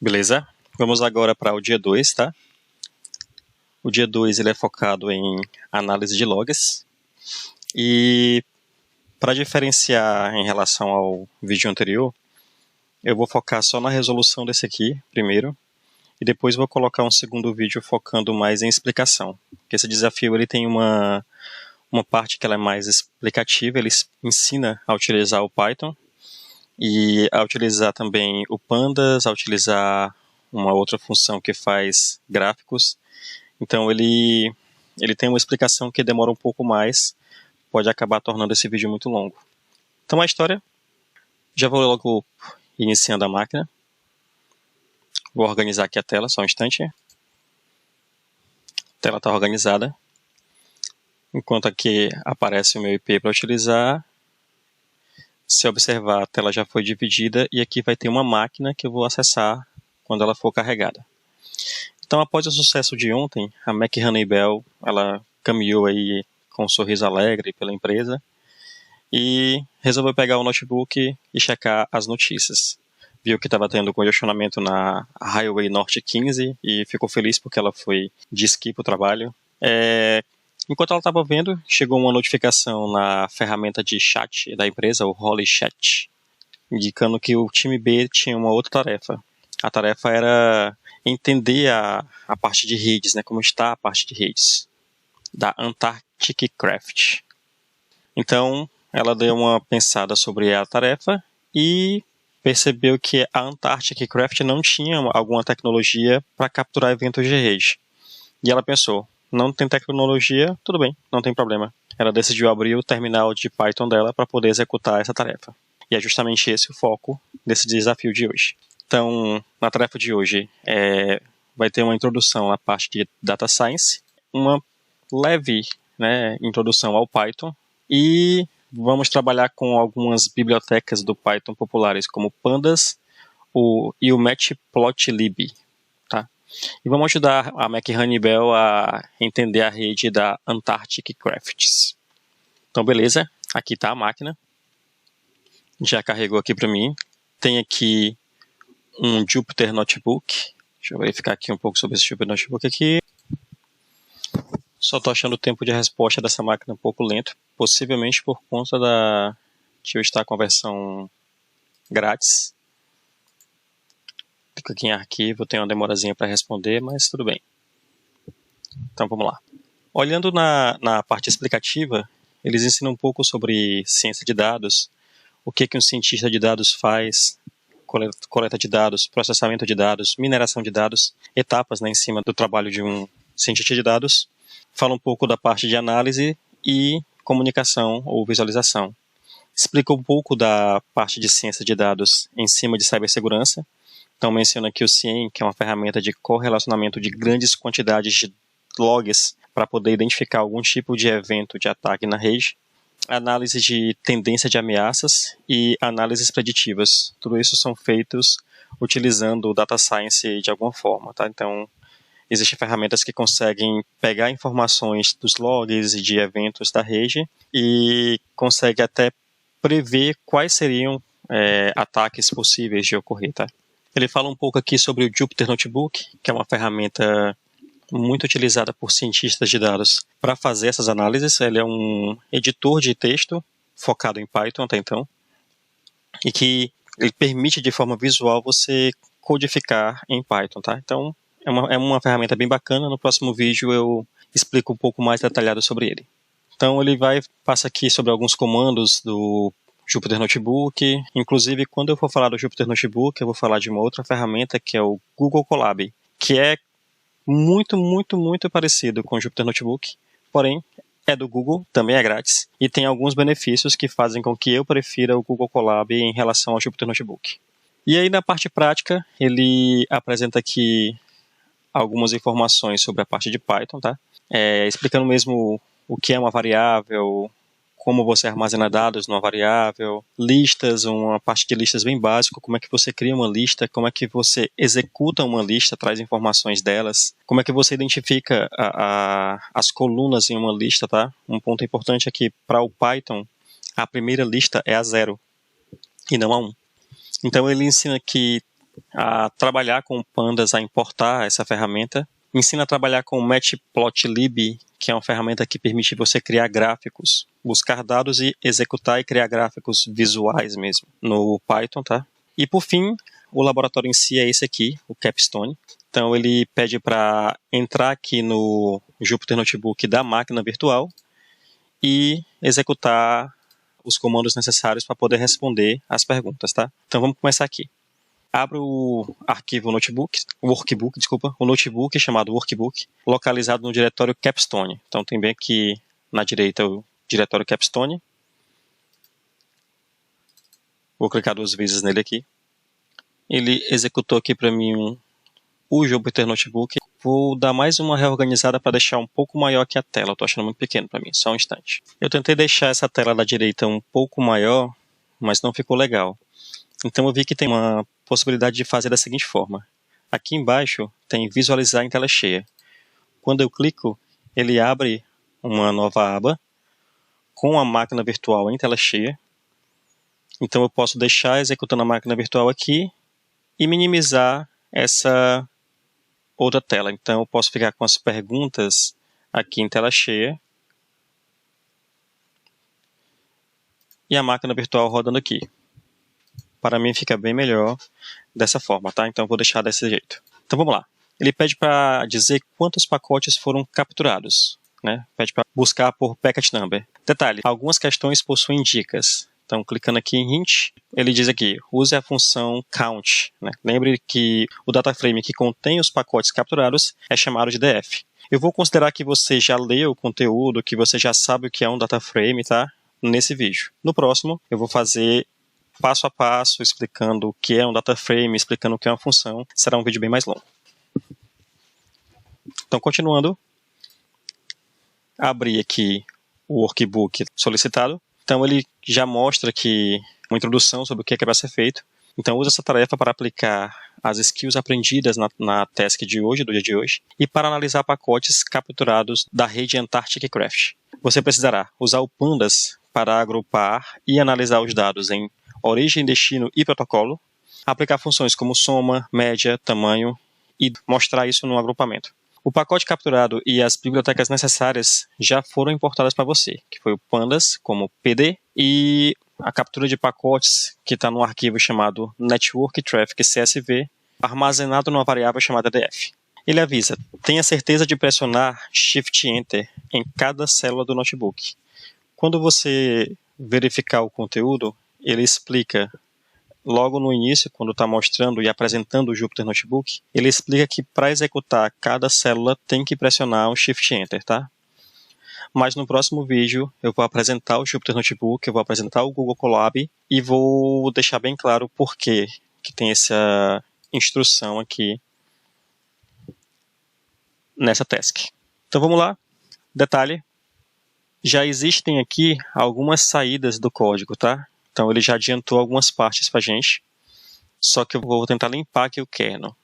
Beleza? Vamos agora para o dia 2, tá? O dia 2 ele é focado em análise de logs. E para diferenciar em relação ao vídeo anterior, eu vou focar só na resolução desse aqui, primeiro, e depois vou colocar um segundo vídeo focando mais em explicação. Porque esse desafio ele tem uma parte que ela é mais explicativa, ele ensina a utilizar o Python e a utilizar também o Pandas, a utilizar uma outra função que faz gráficos. Então ele tem uma explicação que demora um pouco mais, pode acabar tornando esse vídeo muito longo. Então a história, já vou logo iniciando a máquina. Vou organizar aqui a tela, só um instante. A tela está organizada. Enquanto aqui aparece o meu IP para utilizar, se observar, a tela já foi dividida e aqui vai ter uma máquina que eu vou acessar quando ela for carregada. Então, após o sucesso de ontem, a McHoneyBell, ela caminhou aí com um sorriso alegre pela empresa e resolveu pegar o notebook e checar as notícias. Viu que estava tendo congestionamento na Highway Norte 15 e ficou feliz porque ela foi de esqui para o trabalho. Enquanto ela estava vendo, chegou uma notificação na ferramenta de chat da empresa, o Holy Chat, indicando que o time B tinha uma outra tarefa. A tarefa era entender a parte de redes, né, como está a parte de redes da Antarctic Craft. Então, ela deu uma pensada sobre a tarefa e percebeu que a Antarctic Craft não tinha alguma tecnologia para capturar eventos de rede. E ela pensou, não tem tecnologia, tudo bem, não tem problema. Ela decidiu abrir o terminal de Python dela para poder executar essa tarefa. E é justamente esse o foco desse desafio de hoje. Então, na tarefa de hoje, vai ter uma introdução à parte de Data Science, uma leve, né, introdução ao Python, e vamos trabalhar com algumas bibliotecas do Python populares, como Pandas e o Matplotlib. Tá? E vamos ajudar a McHoneyBell a entender a rede da Antarctic Crafts. Então, beleza, aqui está a máquina. Já carregou aqui para mim. Tem aqui um Jupyter Notebook. Deixa eu verificar aqui um pouco sobre esse Jupyter Notebook aqui. Só estou achando o tempo de resposta dessa máquina um pouco lento, possivelmente por conta de eu estar com a versão grátis. Clico aqui em arquivo, tem uma demorazinha para responder, mas tudo bem. Então vamos lá. Olhando na parte explicativa, eles ensinam um pouco sobre ciência de dados, o que um cientista de dados faz, coleta de dados, processamento de dados, mineração de dados, etapas, né, em cima do trabalho de um cientista de dados. Fala um pouco da parte de análise e comunicação ou visualização. Explica um pouco da parte de ciência de dados em cima de cibersegurança. Então menciona aqui o CIEM, que é uma ferramenta de correlacionamento de grandes quantidades de logs para poder identificar algum tipo de evento de ataque na rede. Análise de tendência de ameaças e análises preditivas. Tudo isso são feitos utilizando o Data Science de alguma forma. Tá? Então, existem ferramentas que conseguem pegar informações dos logs e de eventos da rede e conseguem até prever quais seriam ataques possíveis de ocorrer. Tá? Ele fala um pouco aqui sobre o Jupyter Notebook, que é uma ferramenta muito utilizada por cientistas de dados para fazer essas análises. Ele é um editor de texto focado em Python até então, e que ele permite de forma visual você codificar em Python. Tá? Então, é uma ferramenta bem bacana. No próximo vídeo eu explico um pouco mais detalhado sobre ele. Então ele passa aqui sobre alguns comandos do Jupyter Notebook. Inclusive, quando eu for falar do Jupyter Notebook, eu vou falar de uma outra ferramenta que é o Google Colab, que é muito, muito, muito parecido com o Jupyter Notebook, porém é do Google, também é grátis, e tem alguns benefícios que fazem com que eu prefira o Google Colab em relação ao Jupyter Notebook. E aí na parte prática, ele apresenta aqui algumas informações sobre a parte de Python, tá? Explicando mesmo o que é uma variável, como você armazena dados numa variável, listas, uma parte de listas bem básica, como é que você cria uma lista, como é que você executa uma lista, traz informações delas, como é que você identifica as colunas em uma lista, tá? Um ponto importante é que para o Python, a primeira lista é a 0 e não a 1. Então ele ensina que a trabalhar com pandas, a importar essa ferramenta. Ensina a trabalhar com Matplotlib, que é uma ferramenta que permite você criar gráficos, buscar dados e executar e criar gráficos visuais mesmo no Python, tá? E por fim, o laboratório em si é esse aqui, o Capstone. Então ele pede para entrar aqui no Jupyter Notebook da máquina virtual e executar os comandos necessários para poder responder as perguntas, tá? Então vamos começar aqui. Abra o arquivo o notebook chamado Workbook, localizado no diretório Capstone. Então tem bem aqui na direita o diretório Capstone. Vou clicar 2 vezes nele aqui. Ele executou aqui para mim o Jupyter Notebook. Vou dar mais uma reorganizada para deixar um pouco maior aqui a tela. Estou achando muito pequeno para mim, só um instante. Eu tentei deixar essa tela da direita um pouco maior, mas não ficou legal. Então eu vi que tem uma possibilidade de fazer da seguinte forma. Aqui embaixo tem visualizar em tela cheia. Quando eu clico, ele abre uma nova aba com a máquina virtual em tela cheia. Então eu posso deixar executando a máquina virtual aqui e minimizar essa outra tela. Então eu posso ficar com as perguntas aqui em tela cheia e a máquina virtual rodando aqui. Para mim fica bem melhor dessa forma, tá? Então eu vou deixar desse jeito. Então vamos lá. Ele pede para dizer quantos pacotes foram capturados, né? Pede para buscar por packet number. Detalhe, algumas questões possuem dicas. Então clicando aqui em hint, ele diz aqui, use a função count, né? Lembre que o dataframe que contém os pacotes capturados é chamado de df. Eu vou considerar que você já leu o conteúdo, que você já sabe o que é um dataframe, tá? Nesse vídeo. No próximo, eu vou fazer passo a passo, explicando o que é um dataframe, explicando o que é uma função. Será um vídeo bem mais longo. Então, continuando, abri aqui o workbook solicitado. Então, ele já mostra aqui uma introdução sobre o que é para ser feito. Então, use essa tarefa para aplicar as skills aprendidas na task de hoje, do dia de hoje, e para analisar pacotes capturados da rede Antarctic Craft. Você precisará usar o Pandas para agrupar e analisar os dados em origem, destino e protocolo, aplicar funções como soma, média, tamanho e mostrar isso no agrupamento. O pacote capturado e as bibliotecas necessárias já foram importadas para você, que foi o Pandas como PD e a captura de pacotes que está no arquivo chamado Network Traffic CSV, armazenado numa variável chamada df. Ele avisa, tenha certeza de pressionar Shift Enter em cada célula do notebook. Quando você verificar o conteúdo, ele explica, logo no início, quando está mostrando e apresentando o Jupyter Notebook, ele explica que para executar cada célula tem que pressionar o Shift Enter, tá? Mas no próximo vídeo eu vou apresentar o Jupyter Notebook, eu vou apresentar o Google Colab e vou deixar bem claro o porquê que tem essa instrução aqui nessa task. Então vamos lá, detalhe, já existem aqui algumas saídas do código, tá? Então ele já adiantou algumas partes para a gente, só que eu vou tentar limpar aqui o kernel.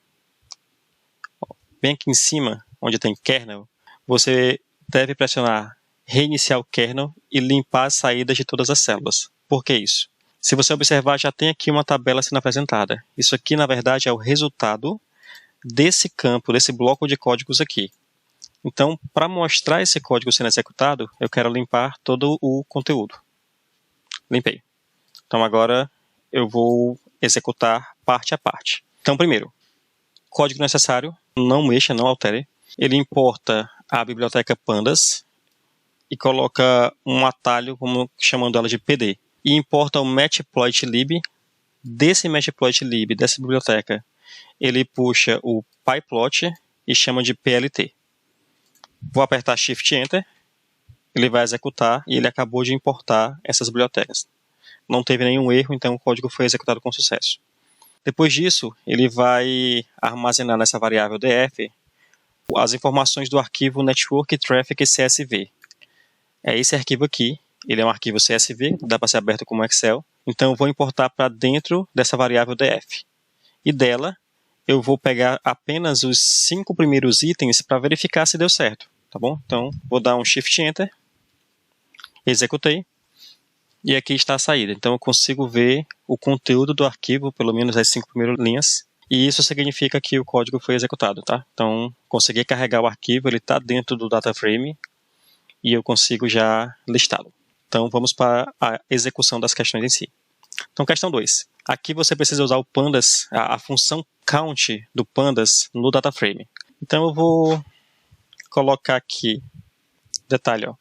Bem aqui em cima, onde tem kernel, você deve pressionar reiniciar o kernel e limpar as saídas de todas as células. Por que isso? Se você observar, já tem aqui uma tabela sendo apresentada. Isso aqui, na verdade, é o resultado desse campo, desse bloco de códigos aqui. Então, para mostrar esse código sendo executado, eu quero limpar todo o conteúdo. Limpei. Então, agora eu vou executar parte a parte. Então, primeiro, código necessário, não mexa, não altere. Ele importa a biblioteca Pandas e coloca um atalho, como chamando ela de PD. E importa o Matplotlib. Desse Matplotlib, dessa biblioteca, ele puxa o pyplot e chama de PLT. Vou apertar Shift Enter, ele vai executar e ele acabou de importar essas bibliotecas. Não teve nenhum erro, então o código foi executado com sucesso. Depois disso, ele vai armazenar nessa variável df as informações do arquivo Network Traffic CSV. É esse arquivo aqui, ele é um arquivo CSV, dá para ser aberto como Excel. Então eu vou importar para dentro dessa variável df. E dela, eu vou pegar apenas os 5 primeiros itens para verificar se deu certo. Tá bom? Então, vou dar um Shift Enter, executei, e aqui está a saída. Então, eu consigo ver o conteúdo do arquivo, pelo menos as 5 primeiras linhas, E isso significa que o código foi executado, tá? Então, consegui carregar o arquivo, ele está dentro do data frame e eu consigo já listá-lo. Então, vamos para a execução das questões em si. Então, questão 2. Aqui você precisa usar o pandas, a função count do pandas no data frame. Então, eu vou colocar aqui, detalhe, ó.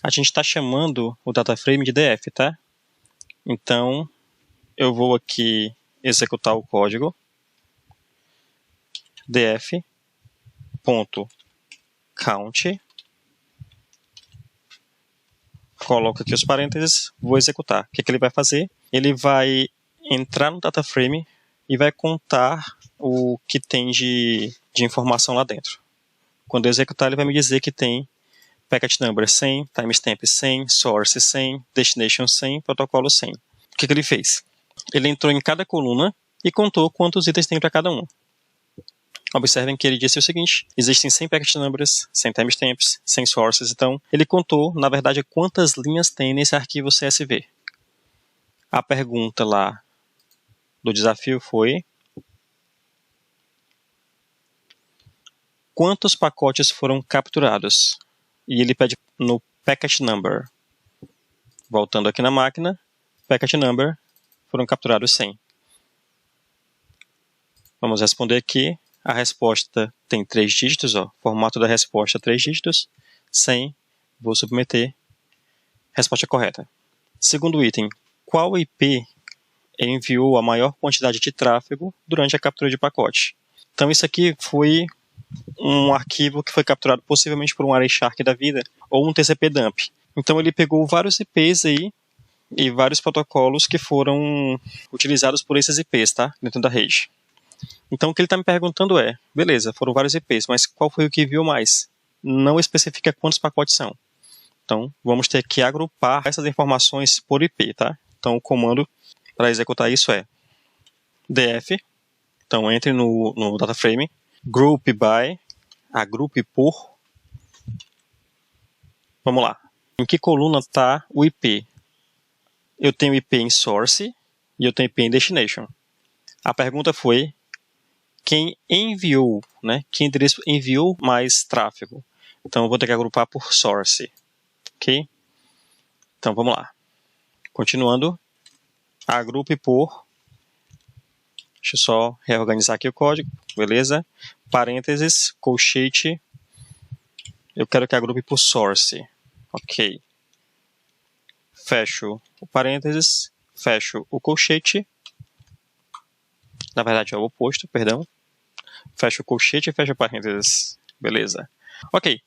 A gente está chamando o data frame de df, tá? Então, eu vou aqui executar o código df.count, coloco aqui os parênteses, vou executar. O que ele vai fazer? Ele vai entrar no data frame e vai contar o que tem de informação lá dentro. Quando eu executar, ele vai me dizer que tem packet number 100, timestamp 100, source 100, destination 100, protocolo 100. O que ele fez? Ele entrou em cada coluna e contou quantos itens tem para cada um. Observem que ele disse o seguinte: existem 100 packet numbers, 100 timestamps, 100 sources. Então, ele contou, na verdade, quantas linhas tem nesse arquivo CSV. A pergunta lá do desafio foi: quantos pacotes foram capturados? E ele pede no packet number. Voltando aqui na máquina, packet number, foram capturados 100. Vamos responder aqui. A resposta tem 3 dígitos, ó. Formato da resposta 3 dígitos. 100. Vou submeter. Resposta correta. Segundo item. Qual IP enviou a maior quantidade de tráfego durante a captura de pacote? Então isso aqui foi um arquivo que foi capturado possivelmente por um Array Shark da vida ou um TCP dump. Então ele pegou vários IPs aí e vários protocolos que foram utilizados por esses IPs, tá? Dentro da rede. Então o que ele está me perguntando é, beleza, foram vários IPs, mas qual foi o que enviou mais? Não especifica quantos pacotes são. Então vamos ter que agrupar essas informações por IP, tá? Então o comando para executar isso é df, então entre no data frame, group by, agrupe por, vamos lá, em que coluna está o IP? Eu tenho IP em source e eu tenho IP em destination. A pergunta foi quem enviou, né? Quem enviou mais tráfego. Então eu vou ter que agrupar por source, ok? Então vamos lá. Continuando, agrupe por, deixa eu só reorganizar aqui o código, beleza? Parênteses, colchete, eu quero que agrupe por source, ok? Fecho o parênteses, fecho o colchete, na verdade é o oposto, perdão. Fecho o colchete e fecho o parênteses, beleza? Ok,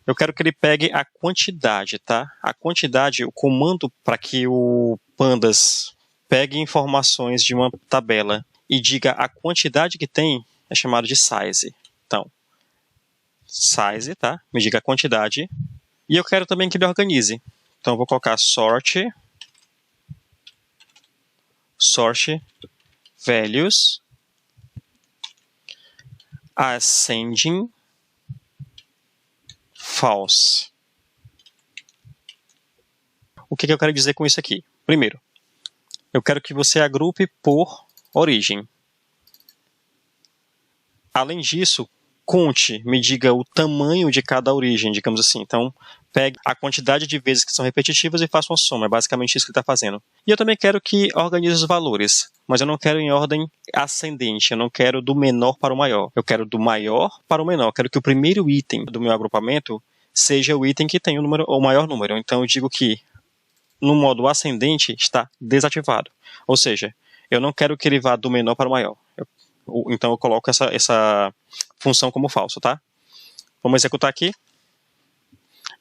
eu quero que ele pegue a quantidade, tá? A quantidade, o comando para que o pandas pegue informações de uma tabela e diga a quantidade que tem é chamado de size. Então, size, tá? Me diga a quantidade. E eu quero também que ele organize. Então, eu vou colocar sort values ascending false. O que eu quero dizer com isso aqui? Primeiro, eu quero que você agrupe por origem. Além disso, conte, me diga o tamanho de cada origem, digamos assim. Então, pegue a quantidade de vezes que são repetitivas e faça uma soma. É basicamente isso que ele está fazendo. E eu também quero que organize os valores, mas eu não quero em ordem ascendente. Eu não quero do menor para o maior. Eu quero do maior para o menor. Eu quero que o primeiro item do meu agrupamento seja o item que tem o maior número. Então, eu digo que no modo ascendente está desativado. Ou seja, eu não quero que ele vá do menor para o maior. Então eu coloco essa função como falso, tá? Vamos executar aqui.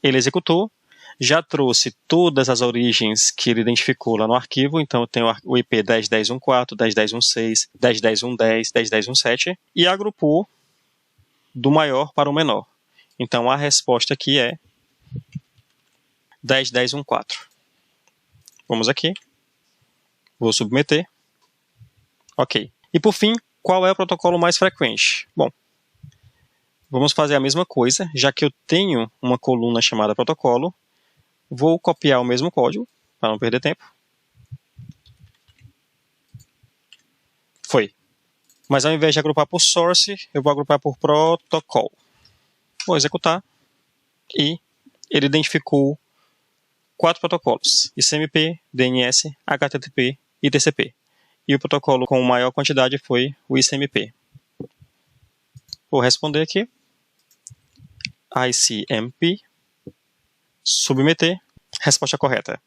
Ele executou, já trouxe todas as origens que ele identificou lá no arquivo. Então eu tenho o IP 10.10.1.4, 10.10.1.6, 10.10.1.10, 10.10.1.7 e agrupou do maior para o menor. Então a resposta aqui é 10.10.1.4. Vamos aqui. Vou submeter. Ok. E por fim, qual é o protocolo mais frequente? Bom, vamos fazer a mesma coisa, já que eu tenho uma coluna chamada protocolo, vou copiar o mesmo código, para não perder tempo. Foi. Mas ao invés de agrupar por source, eu vou agrupar por protocol. Vou executar e ele identificou 4 protocolos: ICMP, DNS, HTTP e TCP. E o protocolo com maior quantidade foi o ICMP. Vou responder aqui. ICMP. Submeter. Resposta correta.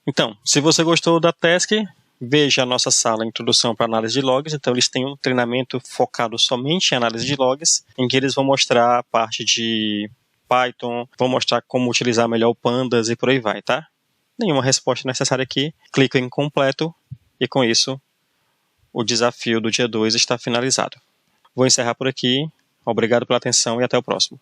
Então, se você gostou da task, veja a nossa sala Introdução para Análise de Logs. Então, eles têm um treinamento focado somente em análise de logs, em que eles vão mostrar a parte de Python, vão mostrar como utilizar melhor o Pandas e por aí vai, tá? Nenhuma resposta necessária aqui. Clico em completo e com isso o desafio do dia 2 está finalizado. Vou encerrar por aqui. Obrigado pela atenção e até o próximo.